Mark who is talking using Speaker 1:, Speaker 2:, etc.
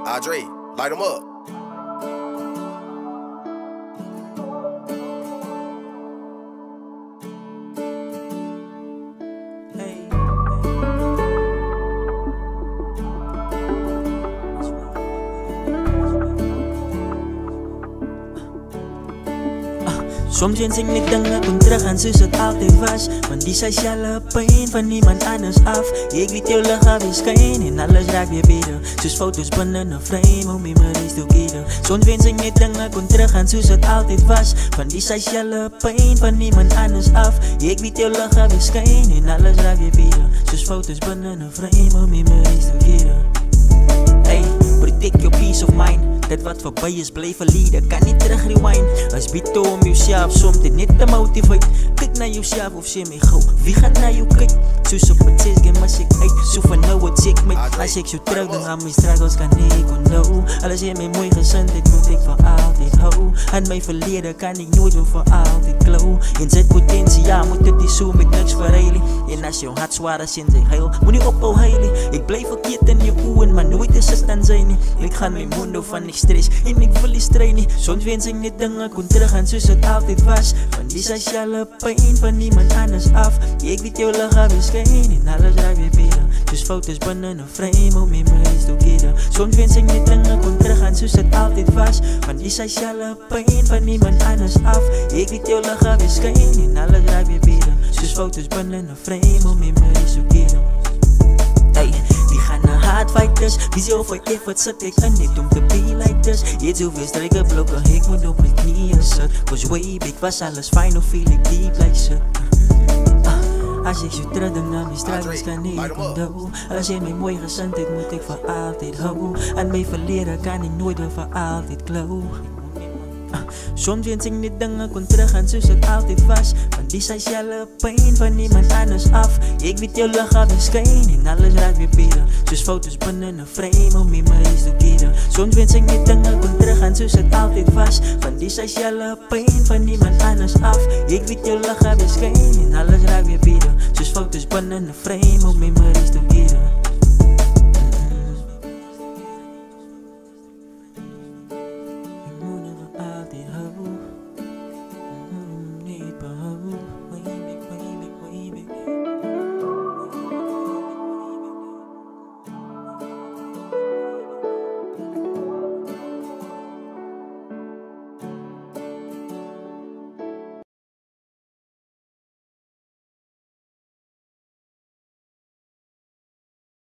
Speaker 1: Andre, light them up.
Speaker 2: Soms wens ik niet dingen kon terug en zoals het altijd was. Want die zei zelf pijn van niemand anders af. Ik weet jou lichaam weer schijn en alles raakt weer beter. Zoals foto's binnen een frame om memories together. Soms wens ik niet dingen kon terug en zoals het altijd was. Want die zei zelf pijn van niemand anders af. Ik weet jou lichaam weer schijn en alles raakt weer beter. Zoals foto's binnen een frame om memories together. Hey, protect your peace of mind. Dat wat voorbij is blijven lieden, kan niet terug rewind. Als biedt om jezelf soms dit niet te motiveren. Kijk naar jezelf of zie mij gauw, wie gaat naar jou kijken? Zoals op het 6 game als ik uit, zo van nou wat zeg me. Als ik zo terug dan aan mijn struggles kan ik onthouden. Alles in mijn mooie gezondheid moet ik voor altijd houden. Aan mijn verleden kan ik nooit meer voor altijd klauwen. In zijn potentie, ja moet het die zo met niks verreilen. En als jouw hart zwaar is in zijn heil, moet je ophouden heilen. Ik blijf verkeerd in je ogen, maar nooit is het aan zijn. Ik ga mijn mond van stress en ik wil die strijd. Soms wens ik niet dingen kon teruggaan zoals het altijd was. Want die zei zelf pijn van niemand anders af. Ik weet jou lichaam weer schijn en alles raakt weer beter. Dus foto's binnen een frame om memories together. Soms wens ik niet dingen kon teruggaan zoals het altijd was. Want die zei zelf pijn van niemand anders af. Ik weet jou lichaam weer schijn en alles raakt weer beter. Dus foto's binnen een frame om memories together. Hey, die gaan naar hardfighters. Wie zoveel effort zet ik in niet om te be like this. Je hebt zoveel strijken blokken, ik moet op mijn knieën zitten. Was way big, was alles fijn of voel ik diep like shit. Als ik zo terug denk naar mijn struggles kan ik onthouden. Als in mijn mooie gezondheid moet ik voor altijd houden. Aan mijn verleden kan ik nooit meer voor altijd klauwen. Soms wens ik niet dingen kon teruggaan zoals het altijd was. Want die zei zelf pijn van niemand anders af. Ik weet jou lichaam weer schijn en alles raakt weer beter. Zoals foto's binnen een frame om memories together. Soms wens ik niet dingen kon teruggaan zoals het altijd was. Want die zei zelf pijn van niemand anders af. Ik weet jou lichaam weer schijn en alles raakt weer beter. Zoals foto's binnen een frame om memories together.